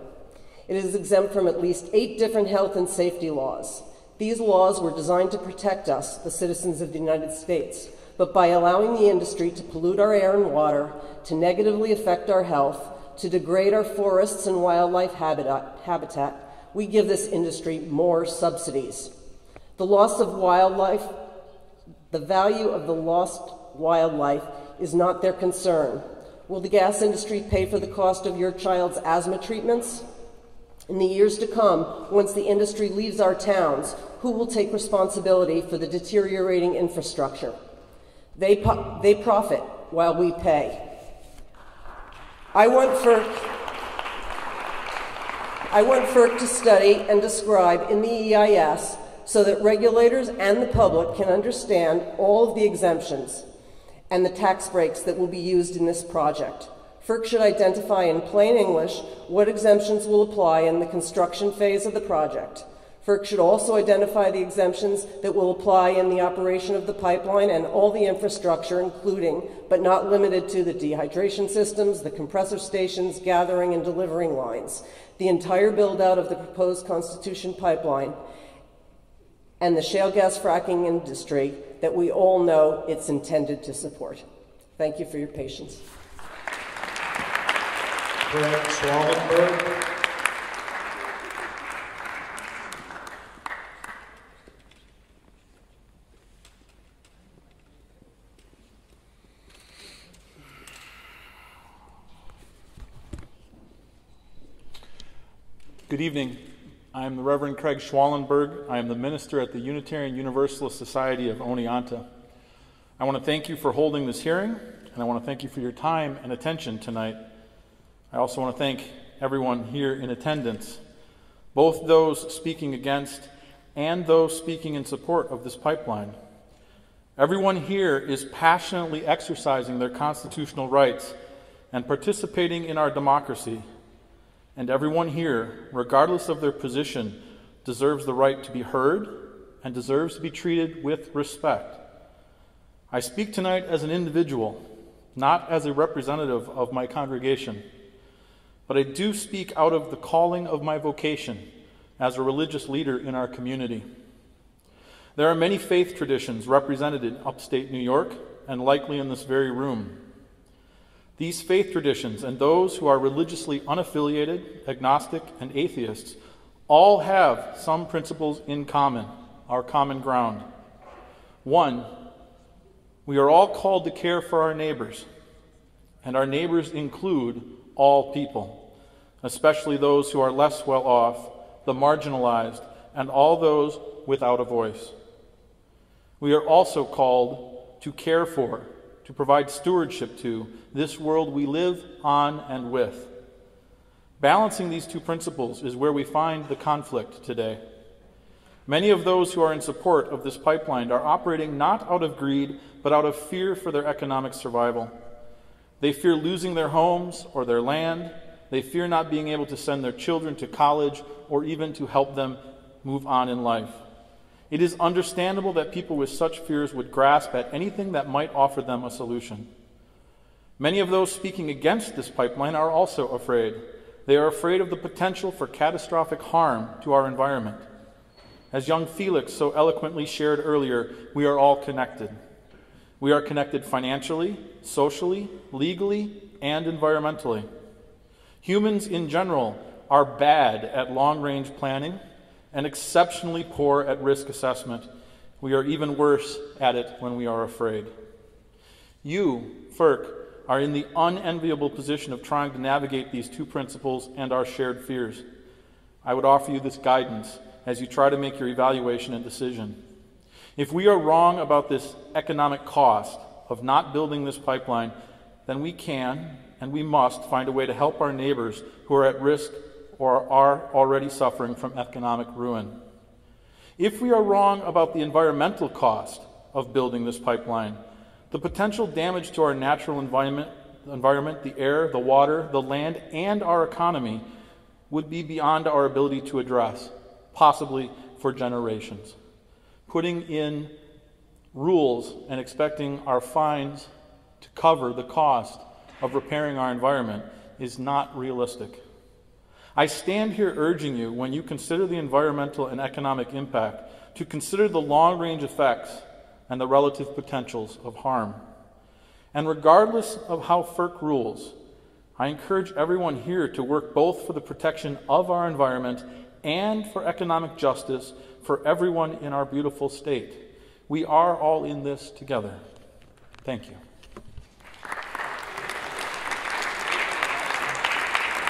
It is exempt from at least 8 different health and safety laws. These laws were designed to protect us, the citizens of the United States, but by allowing the industry to pollute our air and water, to negatively affect our health, to degrade our forests and wildlife habitat, we give this industry more subsidies. The loss of wildlife, the value of the lost wildlife is not their concern. Will the gas industry pay for the cost of your child's asthma treatments? In the years to come, once the industry leaves our towns, who will take responsibility for the deteriorating infrastructure? They profit while we pay. I want FERC to study and describe in the EIS so that regulators and the public can understand all of the exemptions and the tax breaks that will be used in this project. FERC should identify in plain English what exemptions will apply in the construction phase of the project. FERC should also identify the exemptions that will apply in the operation of the pipeline and all the infrastructure, including, but not limited to, the dehydration systems, the compressor stations, gathering and delivering lines, the entire build-out of the proposed Constitution pipeline, and the shale gas fracking industry that we all know it's intended to support. Thank you for your patience. Greg Schwallenberg. Good evening. I am the Reverend Craig Schwallenberg. I am the minister at the Unitarian Universalist Society of Oneonta. I want to thank you for holding this hearing, and I want to thank you for your time and attention tonight. I also want to thank everyone here in attendance, both those speaking against and those speaking in support of this pipeline. Everyone here is passionately exercising their constitutional rights and participating in our democracy. And everyone here, regardless of their position, deserves the right to be heard and deserves to be treated with respect. I speak tonight as an individual, not as a representative of my congregation, but I do speak out of the calling of my vocation as a religious leader in our community. There are many faith traditions represented in upstate New York and likely in this very room. These faith traditions and those who are religiously unaffiliated, agnostic, and atheists all have some principles in common, our common ground. One, we are all called to care for our neighbors, and our neighbors include all people, especially those who are less well off, the marginalized, and all those without a voice. We are also called to care for, to provide stewardship to, this world we live on and with. Balancing these two principles is where we find the conflict today. Many of those who are in support of this pipeline are operating not out of greed, but out of fear for their economic survival. They fear losing their homes or their land. They fear not being able to send their children to college or even to help them move on in life. It is understandable that people with such fears would grasp at anything that might offer them a solution. Many of those speaking against this pipeline are also afraid. They are afraid of the potential for catastrophic harm to our environment. As young Felix so eloquently shared earlier, we are all connected. We are connected financially, socially, legally, and environmentally. Humans in general are bad at long-range planning and exceptionally poor at risk assessment. We are even worse at it when we are afraid. You, FERC, are in the unenviable position of trying to navigate these two principles and our shared fears. I would offer you this guidance as you try to make your evaluation and decision. If we are wrong about this economic cost of not building this pipeline, then we can and we must find a way to help our neighbors who are at risk or are already suffering from economic ruin. If we are wrong about the environmental cost of building this pipeline, the potential damage to our natural environment, the air, the water, the land, and our economy would be beyond our ability to address, possibly for generations. Putting in rules and expecting our fines to cover the cost of repairing our environment is not realistic. I stand here urging you, when you consider the environmental and economic impact, to consider the long-range effects and the relative potentials of harm. And regardless of how FERC rules, I encourage everyone here to work both for the protection of our environment and for economic justice for everyone in our beautiful state. We are all in this together. Thank you.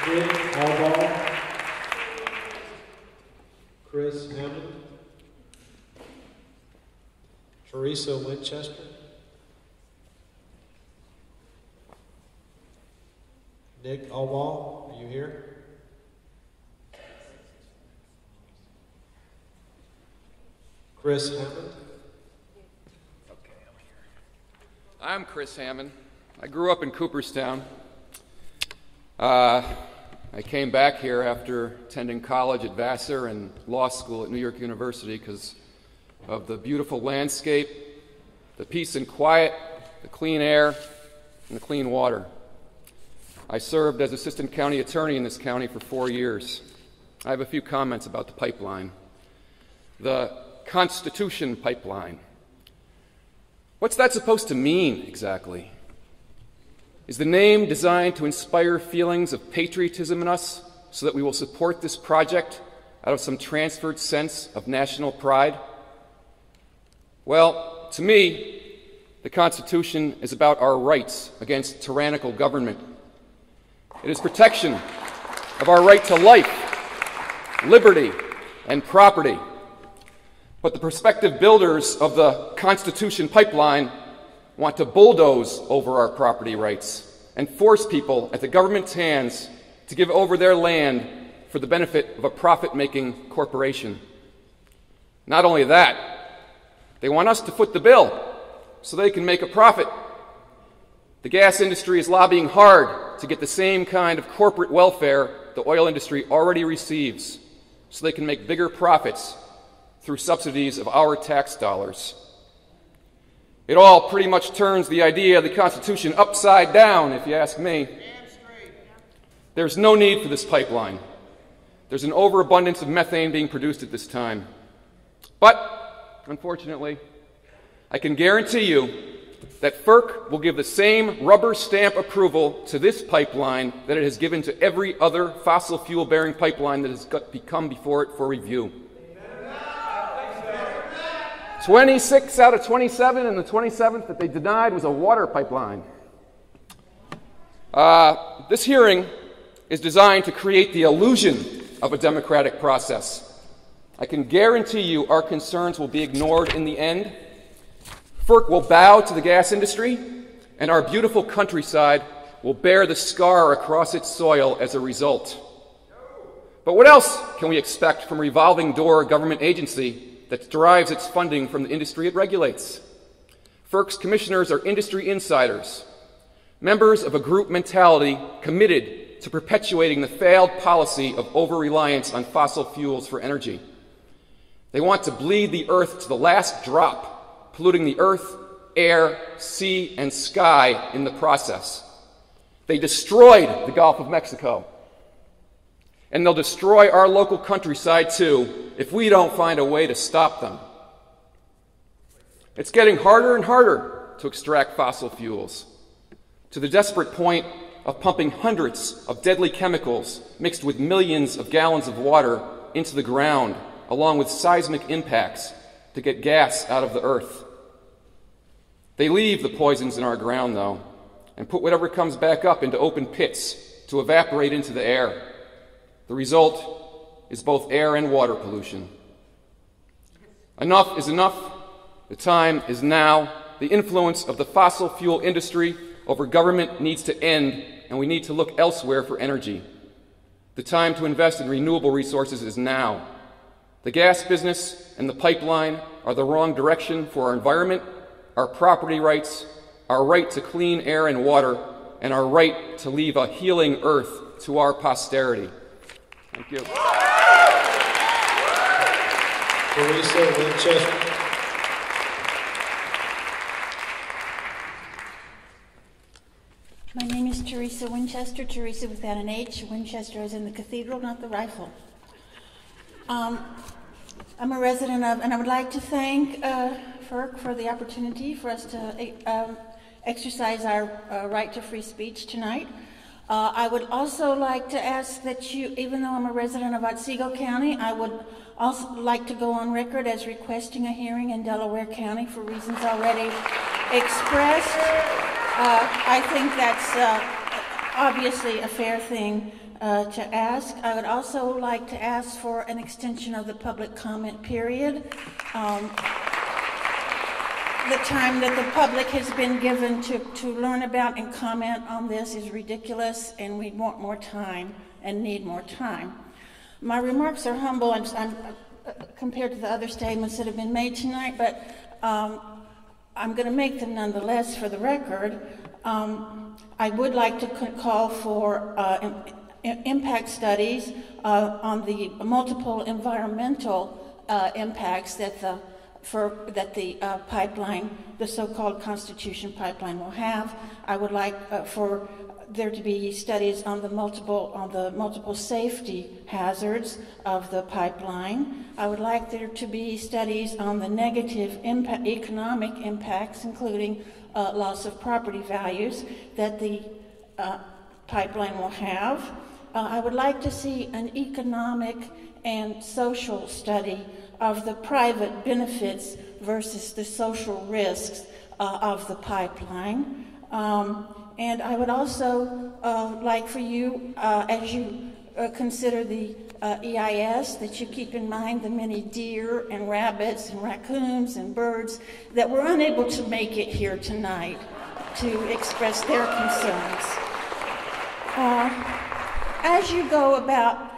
Nick Albaugh, Chris Hammond, Teresa Winchester, Nick Albaugh, are you here? Chris Hammond. Okay, I'm here. I'm Chris Hammond. I grew up in Cooperstown. I came back here after attending college at Vassar and law school at New York University because of the beautiful landscape, the peace and quiet, the clean air, and the clean water. I served as assistant county attorney in this county for 4 years. I have a few comments about the pipeline. The Constitution Pipeline. What's that supposed to mean exactly? Is the name designed to inspire feelings of patriotism in us so that we will support this project out of some transferred sense of national pride? Well, to me, the Constitution is about our rights against tyrannical government. It is protection of our right to life, liberty, and property. But the prospective builders of the Constitution Pipeline want to bulldoze over our property rights and force people at the government's hands to give over their land for the benefit of a profit-making corporation. Not only that, they want us to foot the bill so they can make a profit. The gas industry is lobbying hard to get the same kind of corporate welfare the oil industry already receives so they can make bigger profits through subsidies of our tax dollars. It all pretty much turns the idea of the Constitution upside down, if you ask me. There's no need for this pipeline. There's an overabundance of methane being produced at this time. But, unfortunately, I can guarantee you that FERC will give the same rubber stamp approval to this pipeline that it has given to every other fossil fuel-bearing pipeline that has come before it for review. 26 out of 27, and the 27th that they denied was a water pipeline. This hearing is designed to create the illusion of a democratic process. I can guarantee you our concerns will be ignored in the end. FERC will bow to the gas industry, and our beautiful countryside will bear the scar across its soil as a result. But what else can we expect from a revolving door government agency that derives its funding from the industry it regulates? FERC's commissioners are industry insiders, members of a group mentality committed to perpetuating the failed policy of over-reliance on fossil fuels for energy. They want to bleed the earth to the last drop, polluting the earth, air, sea, and sky in the process. They destroyed the Gulf of Mexico. And they'll destroy our local countryside too if we don't find a way to stop them. It's getting harder and harder to extract fossil fuels, to the desperate point of pumping hundreds of deadly chemicals mixed with millions of gallons of water into the ground, along with seismic impacts, to get gas out of the earth. They leave the poisons in our ground, though, and put whatever comes back up into open pits to evaporate into the air. The result is both air and water pollution. Enough is enough, The time is now. The influence of the fossil fuel industry over government needs to end, and we need to look elsewhere for energy. The time to invest in renewable resources is now. The gas business and the pipeline are the wrong direction for our environment, our property rights, our right to clean air and water, and our right to leave a healing earth to our posterity. Thank you. Teresa Winchester. My name is Teresa Winchester, Teresa without an H. Winchester is in the cathedral, not the rifle. I'm a resident of, and I would like to thank ferc for the opportunity for us to exercise our right to free speech tonight. I would also like to ask that you, even though I'm a resident of Otsego County, I would also like to go on record as requesting a hearing in Delaware County for reasons already expressed. I think that's obviously a fair thing to ask. I would also like to ask for an extension of the public comment period. The time that the public has been given to learn about and comment on this is ridiculous, and we want more time and need more time. My remarks are humble compared to the other statements that have been made tonight, but I'm going to make them nonetheless for the record. I would like to call for impact studies on the multiple environmental impacts that the pipeline, the so-called Constitution pipeline, will have. I would like for there to be studies on the multiple safety hazards of the pipeline. I would like there to be studies on the negative economic impacts, including loss of property values, that the pipeline will have. I would like to see an economic and social study of the private benefits versus the social risks of the pipeline. And I would also like for you, as you consider the EIS, that you keep in mind the many deer and rabbits and raccoons and birds that were unable to make it here tonight to express their concerns. As you go about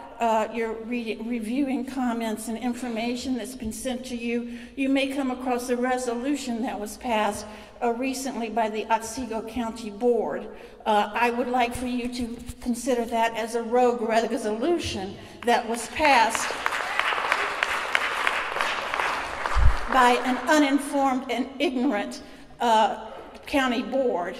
your reviewing comments and information that's been sent to you, you may come across a resolution that was passed recently by the Otsego County Board. I would like for you to consider that as a rogue resolution that was passed by an uninformed and ignorant county board.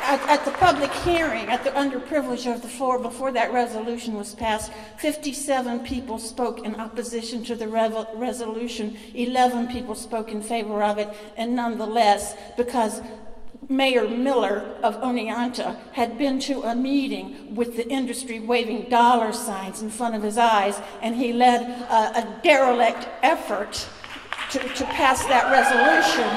At the public hearing, at the underprivilege of the floor, before that resolution was passed, 57 people spoke in opposition to the resolution, 11 people spoke in favor of it, and nonetheless, because Mayor Miller of Oneonta had been to a meeting with the industry waving dollar signs in front of his eyes, and he led a derelict effort to pass that resolution.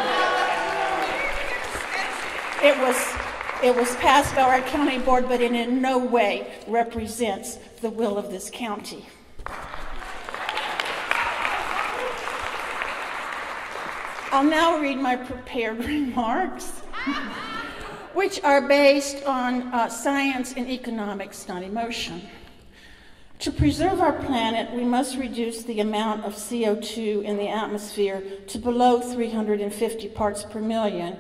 It was passed by our county board, but it in no way represents the will of this county. I'll now read my prepared remarks, which are based on science and economics, not emotion. To preserve our planet, we must reduce the amount of CO2 in the atmosphere to below 350 parts per million.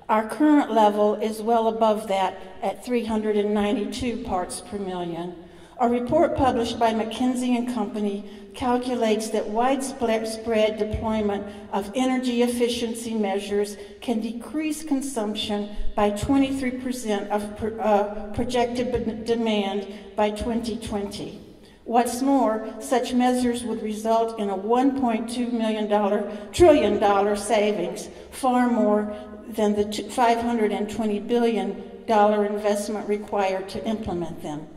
Our current level is well above that at 392 parts per million. A report published by McKinsey & Company calculates that widespread deployment of energy efficiency measures can decrease consumption by 23% of projected demand by 2020. What's more, such measures would result in a $1.2 trillion savings, far more than the $520 billion investment required to implement them.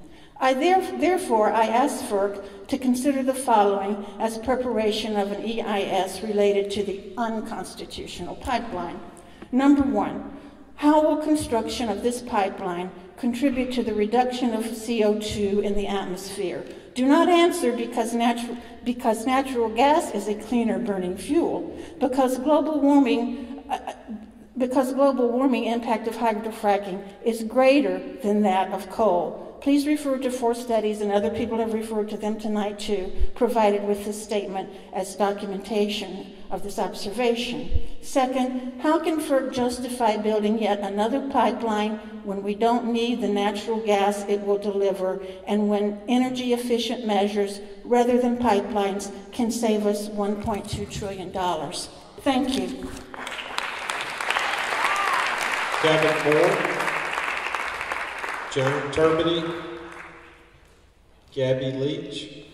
Therefore, I asked ferc to consider the following as preparation of an EIS related to the unconstitutional pipeline. Number one, How will construction of this pipeline contribute to the reduction of CO2 in the atmosphere? Do not answer because natural gas is a cleaner burning fuel, because global warming impact of hydrofracking is greater than that of coal. Please refer to 4 studies, and other people have referred to them tonight too, provided with this statement as documentation of this observation. Second, how can FERC justify building yet another pipeline when we don't need the natural gas it will deliver, and when energy efficient measures rather than pipelines can save us $1.2 trillion? Thank you. Cabot Moore, Joan Turbity, Gabby Leach,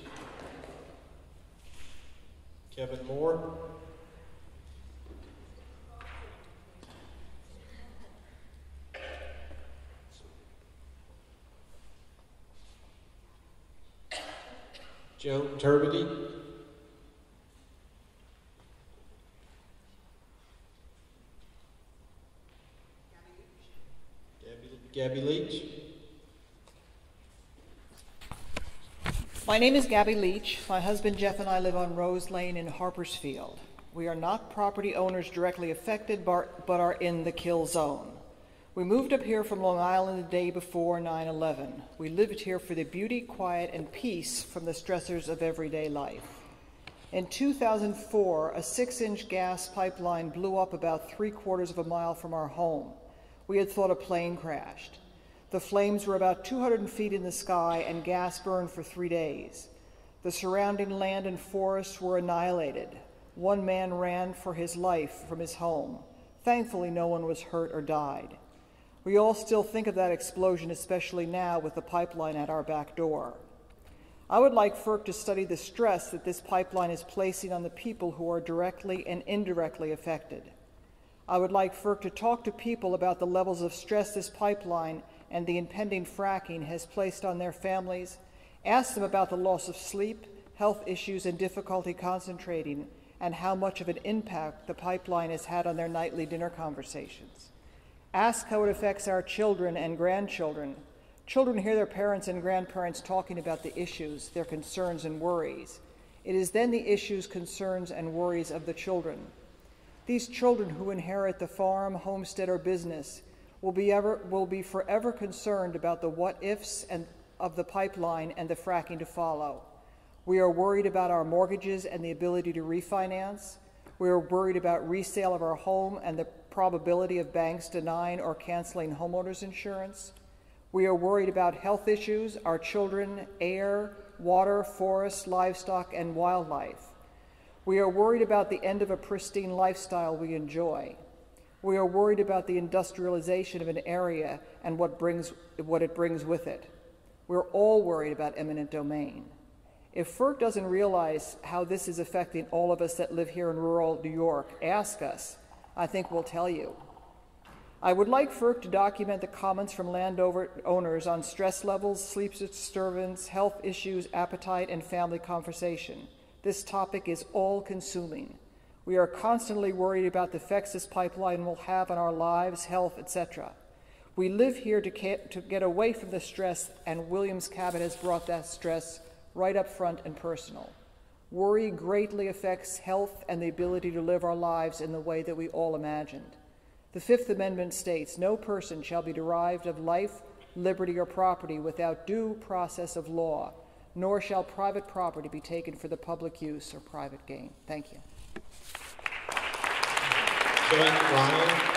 Kevin Moore, Joan Turbity, Gabby Leach. My name is Gabby Leach. My husband Jeff and I live on Rose Lane in Harpersfield. We are not property owners directly affected, but are in the kill zone. We moved up here from Long Island the day before 9/11. We lived here for the beauty, quiet, and peace from the stressors of everyday life. In 2004, a 6-inch gas pipeline blew up about 3/4 of a mile from our home. We had thought a plane crashed. The flames were about 200 feet in the sky, and gas burned for 3 days. The surrounding land and forests were annihilated. One man ran for his life from his home. Thankfully, no one was hurt or died. We all still think of that explosion, especially now with the pipeline at our back door. I would like FERC to study the stress that this pipeline is placing on the people who are directly and indirectly affected. I would like FERC to talk to people about the levels of stress this pipeline and the impending fracking has placed on their families, ask them about the loss of sleep, health issues, and difficulty concentrating, and how much of an impact the pipeline has had on their nightly dinner conversations. Ask how it affects our children and grandchildren. Children hear their parents and grandparents talking about the issues, their concerns and worries. It is then the issues, concerns, and worries of the children. These children who inherit the farm, homestead, or business will be forever concerned about the what-ifs of the pipeline and the fracking to follow. We are worried about our mortgages and the ability to refinance. We are worried about resale of our home and the probability of banks denying or canceling homeowners insurance. We are worried about health issues, our children, air, water, forests, livestock, and wildlife. We are worried about the end of a pristine lifestyle we enjoy. We are worried about the industrialization of an area and what it brings with it. We're all worried about eminent domain. If FERC doesn't realize how this is affecting all of us that live here in rural New York, ask us. I think we'll tell you. I would like FERC to document the comments from landowners on stress levels, sleep disturbance, health issues, appetite, and family conversation. This topic is all-consuming. We are constantly worried about the effects this pipeline will have on our lives, health, etc. We live here to get away from the stress, and Williams Cabot has brought that stress right up front and personal. Worry greatly affects health and the ability to live our lives in the way that we all imagined. The Fifth Amendment states, "No person shall be deprived of life, liberty, or property without due process of law, nor shall private property be taken for the public use or private gain." Thank you. Kate Ryan.